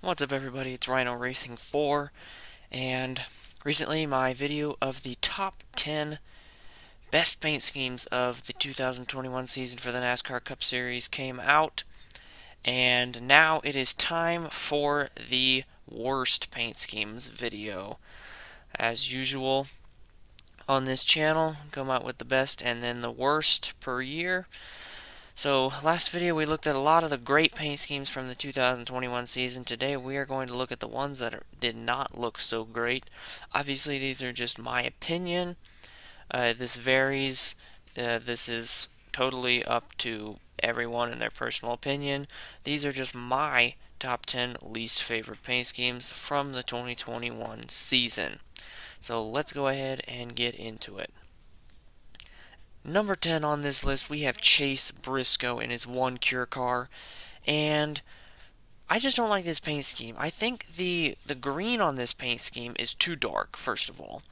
What's up everybody, it's Rhino Racing 4, and recently my video of the top 10 best paint schemes of the 2021 season for the NASCAR Cup Series came out, and now it is time for the worst paint schemes video. As usual on this channel, come out with the best and then the worst per year. So, last video we looked at a lot of the great paint schemes from the 2021 season. Today we are going to look at the ones that did not look so great. Obviously these are just my opinion. This varies. This is totally up to everyone and their personal opinion. These are just my top 10 least favorite paint schemes from the 2021 season. So let's go ahead and get into it. Number 10 on this list, we have Chase Briscoe in his One Cure car, and I just don't like this paint scheme. I think the green on this paint scheme is too dark, first of all,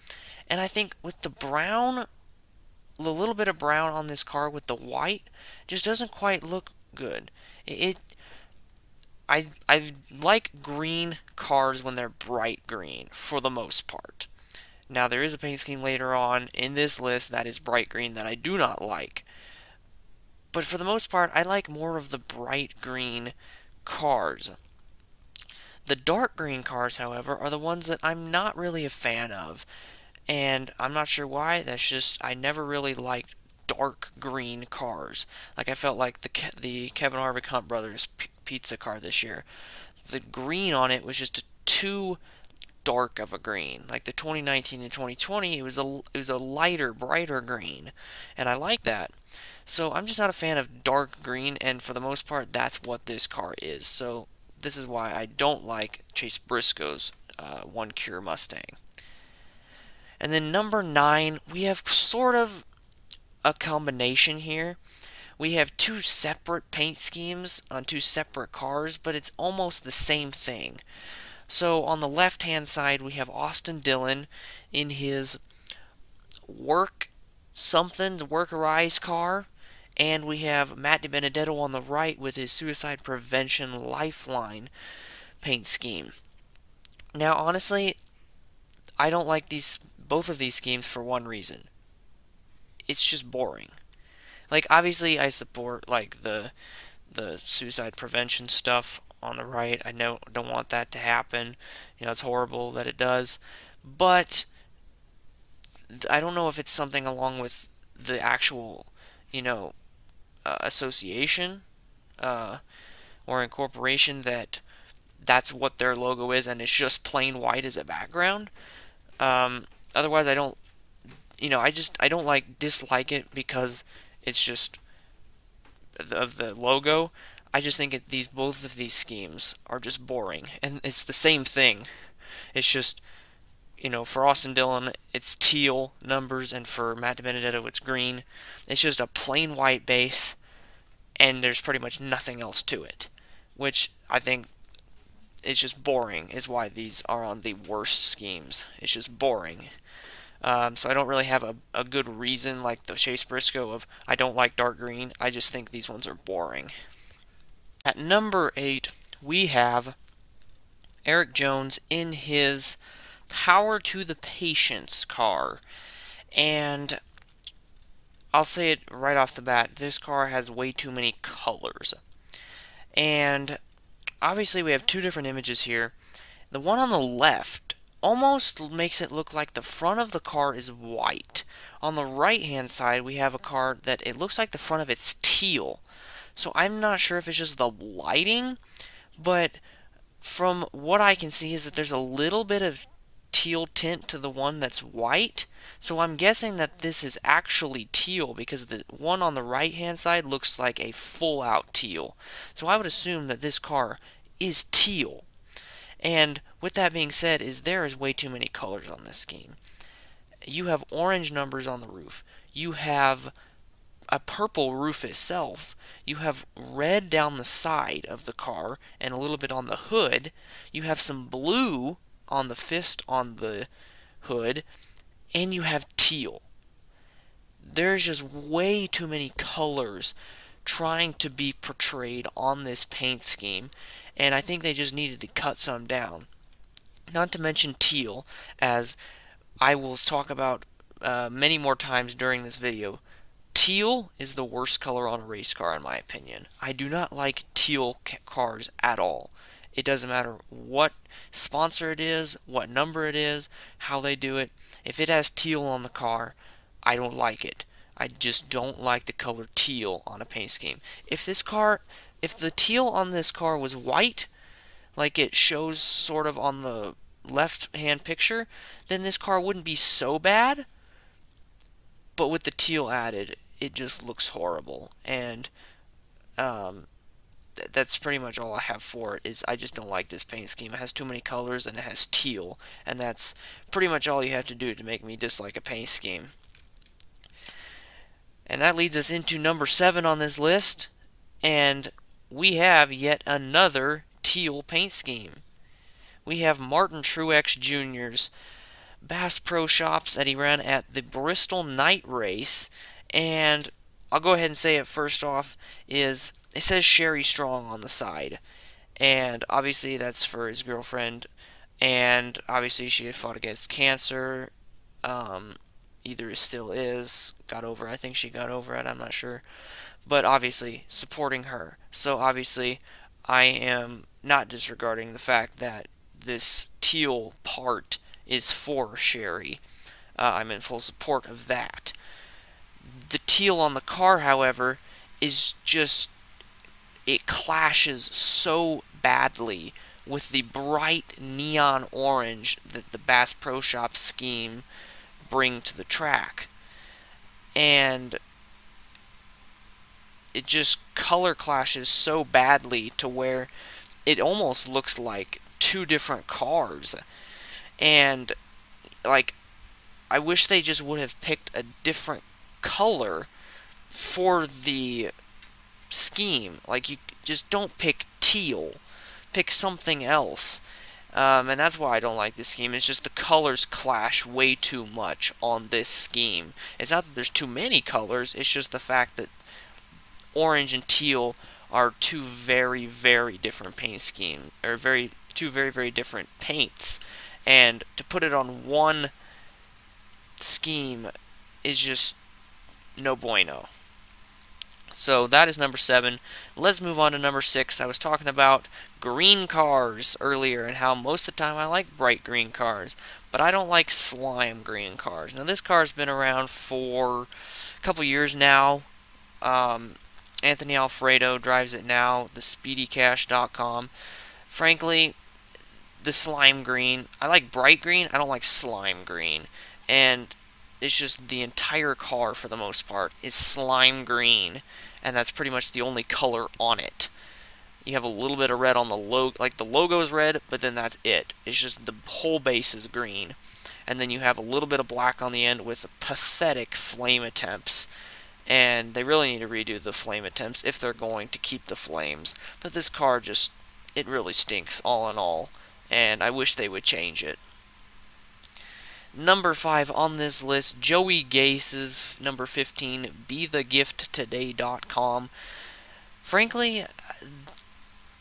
and I think with the brown, the little bit of brown on this car with the white, just doesn't quite look good. I like green cars when they're bright green, for the most part. Now, there is a paint scheme later on in this list that is bright green that I do not like. But for the most part, I like more of the bright green cars. The dark green cars, however, are the ones that I'm not really a fan of. And I'm not sure why, that's just, I never really liked dark green cars. Like, I felt like the Kevin Harvick Hunt Brothers pizza car this year. The green on it was just too dark of a green. Like the 2019 and 2020, it was a lighter, brighter green, and I like that. So I'm just not a fan of dark green, and for the most part, that's what this car is. So this is why I don't like Chase Briscoe's One Cure Mustang. And then number 9, we have sort of a combination here. We have two separate paint schemes on two separate cars, but it's almost the same thing. So on the left-hand side, we have Austin Dillon in his Workerize car, and we have Matt Benedetto on the right with his Suicide Prevention Lifeline paint scheme. Now, honestly, I don't like both of these schemes for one reason. It's just boring. Like, obviously, I support like the suicide prevention stuff on the right. I don't want that to happen. You know, it's horrible that it does. But I don't know if it's something along with the actual, association or incorporation that's what their logo is, and it's just plain white as a background. Otherwise, I don't dislike it because it's just of the logo. I just think both of these schemes are just boring, and it's the same thing. It's just, for Austin Dillon, it's teal numbers, and for Matt Benedetto, it's green. It's just a plain white base, and there's pretty much nothing else to it, which I think is just boring, is why these are on the worst schemes. It's just boring. So I don't really have a good reason like the Chase Briscoe of I don't like dark green. I just think these ones are boring. At number 8, we have Erik Jones in his Power to the Patience car. And I'll say it right off the bat, this car has way too many colors. And obviously we have two different images here. The one on the left almost makes it look like the front of the car is white. On the right-hand side, we have a car that it looks like the front of it's teal. So I'm not sure if it's just the lighting, but from what I can see is that there's a little bit of teal tint to the one that's white. So I'm guessing that this is actually teal because the one on the right-hand side looks like a full-out teal. So I would assume that this car is teal. And with that being said, there is way too many colors on this scheme. You have orange numbers on the roof. You have a purple roof itself. You have red down the side of the car and a little bit on the hood. You have some blue on the fist on the hood, and you have teal. There's just way too many colors trying to be portrayed on this paint scheme, and I think they just needed to cut some down. Not to mention teal, as I will talk about many more times during this video. Teal is the worst color on a race car, in my opinion. I do not like teal cars at all. It doesn't matter what sponsor it is, what number it is, how they do it. If it has teal on the car, I don't like it. I just don't like the color teal on a paint scheme. If the teal on this car was white, like it shows sort of on the left-hand picture, then this car wouldn't be so bad. But with the teal added, it just looks horrible. And that's pretty much all I have for it. Is I just don't like this paint scheme. It has too many colors and it has teal, and that's pretty much all you have to do to make me dislike a paint scheme. And that leads us into number 7 on this list, and we have yet another teal paint scheme. We have Martin Truax Jr.'s Bass Pro Shops that he ran at the Bristol Night Race, and I'll go ahead and say it first off, is it says Sherry Strong on the side, and obviously that's for his girlfriend, and obviously she had fought against cancer, either still is, got over, I think she got over it, I'm not sure, but obviously supporting her. So obviously I am not disregarding the fact that this teal part is for Sherry. I'm in full support of that. The teal on the car, however, is just, it clashes so badly with the bright neon orange that the Bass Pro Shop scheme bring to the track. And it just color clashes so badly to where it almost looks like two different cars. And like, I wish they just would have picked a different color for the scheme. Like, you just don't pick teal, pick something else. And that's why I don't like this scheme. It's just the colors clash way too much on this scheme. It's not that there's too many colors, it's just the fact that orange and teal are two very, very different paint schemes, or two very, very different paints. And to put it on one scheme is just no bueno. So that is number 7. Let's move on to number 6. I was talking about green cars earlier and how most of the time I like bright green cars, but I don't like slime green cars. Now this car's been around for a couple years now. Anthony Alfredo drives it now, the SpeedyCash.com. Frankly, the slime green, I like bright green, I don't like slime green. And it's just the entire car, for the most part, is slime green, and that's pretty much the only color on it. You have a little bit of red on the logo, like the logo is red, but then that's it. It's just the whole base is green. And then you have a little bit of black on the end with pathetic flame attempts. And they really need to redo the flame attempts if they're going to keep the flames. But this car just, it really stinks all in all, and I wish they would change it. Number 5 on this list, Joey Gase's number 15, BeTheGiftToday.com. Frankly,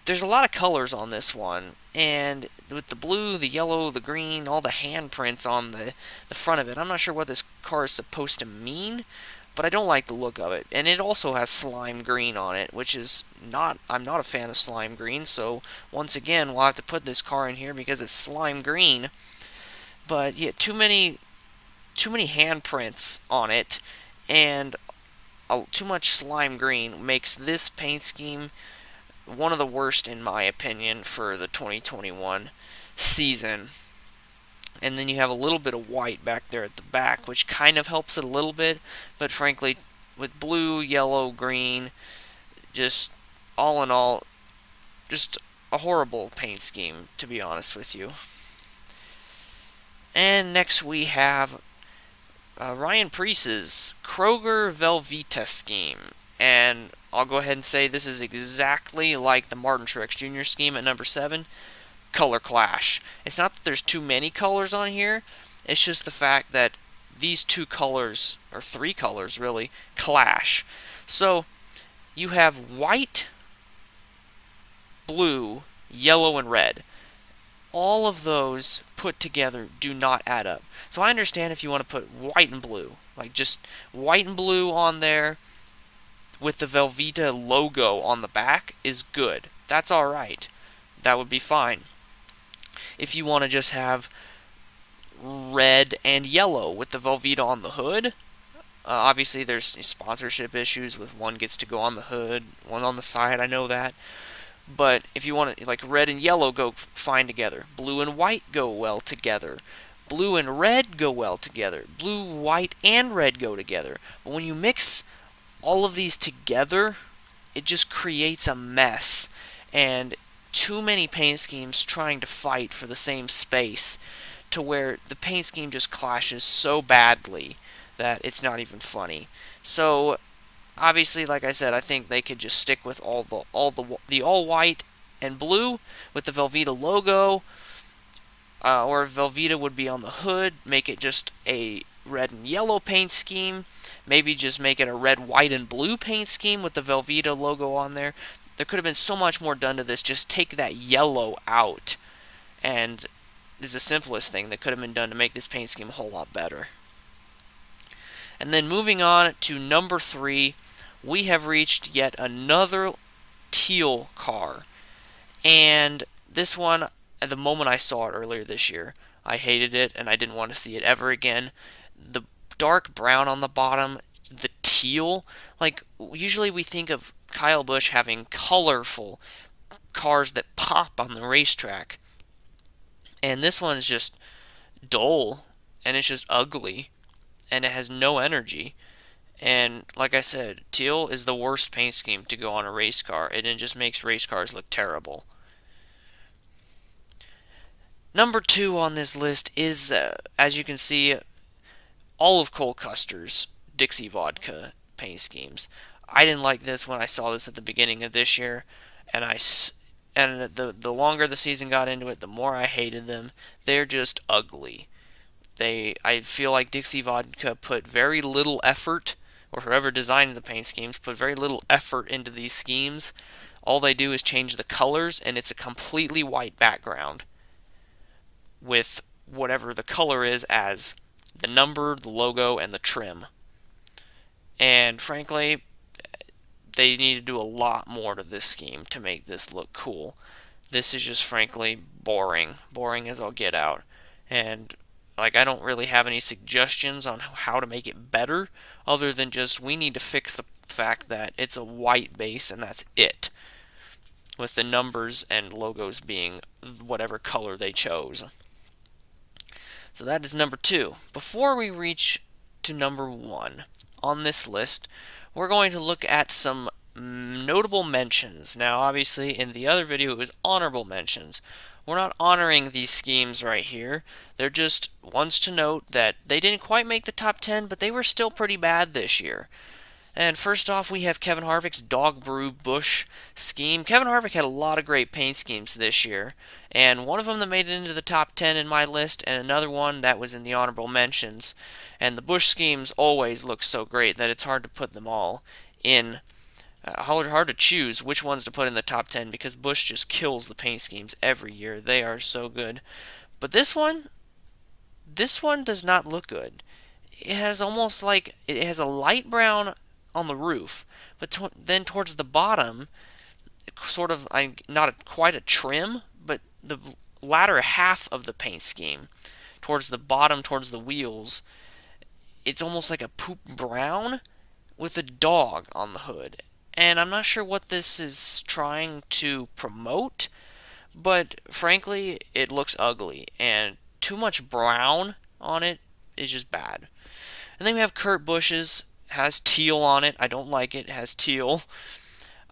there's a lot of colors on this one, and with the blue, the yellow, the green, all the handprints on the front of it, I'm not sure what this car is supposed to mean, but I don't like the look of it. And it also has slime green on it, which is not, I'm not a fan of slime green, so once again, we'll have to put this car in here because it's slime green. But yeah, too many handprints on it, and too much slime green makes this paint scheme one of the worst, in my opinion, for the 2021 season. And then you have a little bit of white back there at the back, which kind of helps it a little bit, but frankly, with blue, yellow, green, just all in all, just a horrible paint scheme, to be honest with you. And next we have Ryan Preece's Kroger Velveeta scheme. And I'll go ahead and say this is exactly like the Martin Truax Jr. scheme at number 7. Color clash. It's not that there's too many colors on here. It's just the fact that these two colors, or 3 colors really, clash. So you have white, blue, yellow, and red. All of those put together do not add up. So I understand if you want to put white and blue, like just white and blue on there with the Velveeta logo on the back is good. That's alright. That would be fine. If you want to just have red and yellow with the Velveeta on the hood, obviously there's sponsorship issues with one gets to go on the hood, one on the side, I know that. But if you want to, like, red and yellow go fine together. Blue and white go well together. Blue and red go well together. Blue, white, and red go together. But when you mix all of these together, it just creates a mess. And too many paint schemes trying to fight for the same space to where the paint scheme just clashes so badly that it's not even funny. So obviously, like I said, I think they could just stick with the all white and blue with the Velveeta logo, or Velveeta would be on the hood. Make it just a red and yellow paint scheme. Maybe just make it a red, white, and blue paint scheme with the Velveeta logo on there. There could have been so much more done to this. Just take that yellow out, and it's the simplest thing that could have been done to make this paint scheme a whole lot better. And then moving on to number 3, we have reached yet another teal car. And this one, at the moment I saw it earlier this year, I hated it and I didn't want to see it ever again. The dark brown on the bottom, the teal, like usually we think of Kyle Busch having colorful cars that pop on the racetrack. And this one's just dull and it's just ugly. And it has no energy. And like I said, teal is the worst paint scheme to go on a race car, and it just makes race cars look terrible. Number 2 on this list is, as you can see, all of Cole Custer's Dixie Vodka paint schemes. I didn't like this when I saw this at the beginning of this year, and the longer the season got into it, the more I hated them. They're just ugly. I feel like Dixie Vodka put very little effort, or whoever designed the paint schemes put very little effort into these schemes. All they do is change the colors, and it's a completely white background with whatever the color is as the number, the logo, and the trim. And frankly, they need to do a lot more to this scheme to make this look cool. This is just frankly boring. Boring as I'll get out. And like, I don't really have any suggestions on how to make it better, other than just we need to fix the fact that it's a white base and that's it, with the numbers and logos being whatever color they chose. So that is number 2. Before we reach to number 1 on this list, we're going to look at some notable mentions. Now, obviously, in the other video, it was honorable mentions. We're not honoring these schemes right here. They're just ones to note that they didn't quite make the top 10, but they were still pretty bad this year. And first off, we have Kevin Harvick's Dog Brew Busch scheme. Kevin Harvick had a lot of great paint schemes this year, and one of them that made it into the top 10 in my list, and another one that was in the honorable mentions. And the Busch schemes always look so great that it's hard to put them all in. Hard to choose which ones to put in the top 10 because Busch just kills the paint schemes every year. They are so good. But this one does not look good. It has almost like, it has a light brown on the roof, but then towards the bottom, sort of, not quite a trim, but the latter half of the paint scheme, towards the bottom, towards the wheels, it's almost like a poop brown with a dog on the hood. And I'm not sure what this is trying to promote, but frankly, it looks ugly, and too much brown on it is just bad. And then we have Kurt Busch's, has teal on it. I don't like it, it has teal.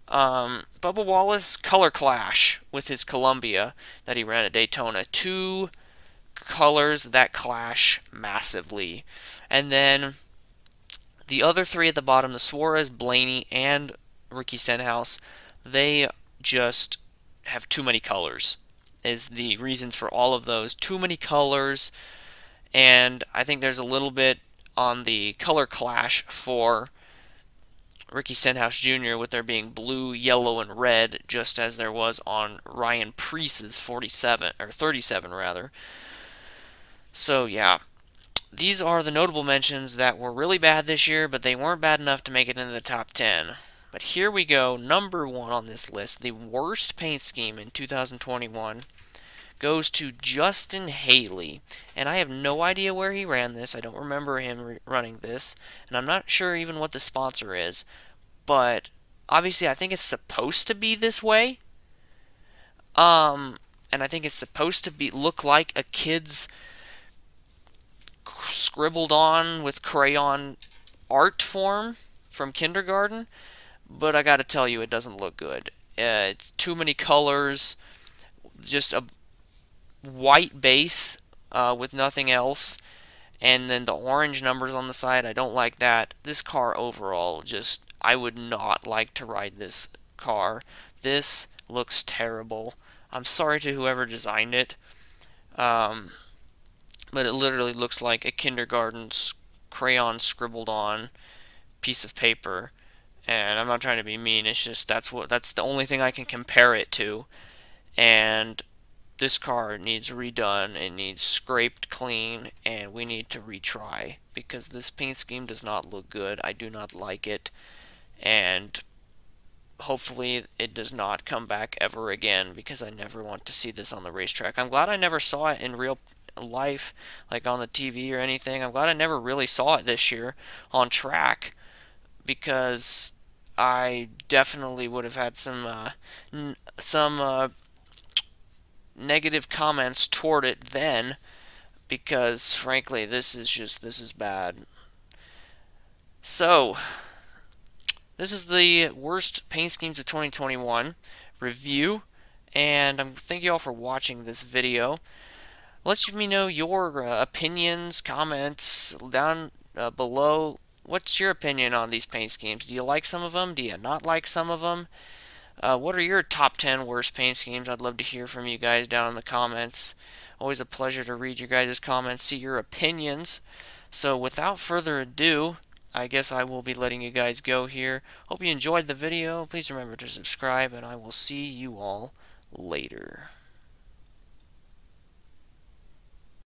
Bubba Wallace, Color Clash with his Columbia that he ran at Daytona. 2 colors that clash massively. And then the other 3 at the bottom, the Suarez, Blaney, and Ricky Stenhouse, they just have too many colors, is the reasons for all of those. Too many colors, and I think there's a little bit on the color clash for Ricky Stenhouse Jr. with there being blue, yellow, and red, just as there was on Ryan Preece's 47 or 37 rather. So yeah, these are the notable mentions that were really bad this year, but they weren't bad enough to make it into the top 10. But here we go, number 1 on this list, the worst paint scheme in 2021 goes to Justin Haley. And I have no idea where he ran this. I don't remember him running this. And I'm not sure even what the sponsor is. But obviously I think it's supposed to be this way. And I think it's supposed to look like a kid's scribbled on with crayon art form from kindergarten. But I gotta tell you, it doesn't look good. It's too many colors, just a white base with nothing else, and then the orange numbers on the side. I don't like that. This car overall, just, I would not like to ride this car. This looks terrible. I'm sorry to whoever designed it, but it literally looks like a kindergarten's crayon scribbled on piece of paper. And I'm not trying to be mean, it's just that's the only thing I can compare it to. And this car needs redone, it needs scraped clean, and we need to retry because this paint scheme does not look good. I do not like it, and hopefully it does not come back ever again because I never want to see this on the racetrack. I'm glad I never saw it in real life, like on the TV or anything. I'm glad I never really saw it this year on track, because I definitely would have had some negative comments toward it then, because frankly this is bad. So this is the worst paint schemes of 2021 review, and thank you all for watching this video. Let me know your opinions, comments down below. What's your opinion on these paint schemes? Do you like some of them? Do you not like some of them? What are your top 10 worst paint schemes? I'd love to hear from you guys down in the comments. Always a pleasure to read your guys' comments, see your opinions. So without further ado, I guess I will be letting you guys go here. Hope you enjoyed the video. Please remember to subscribe, and I will see you all later.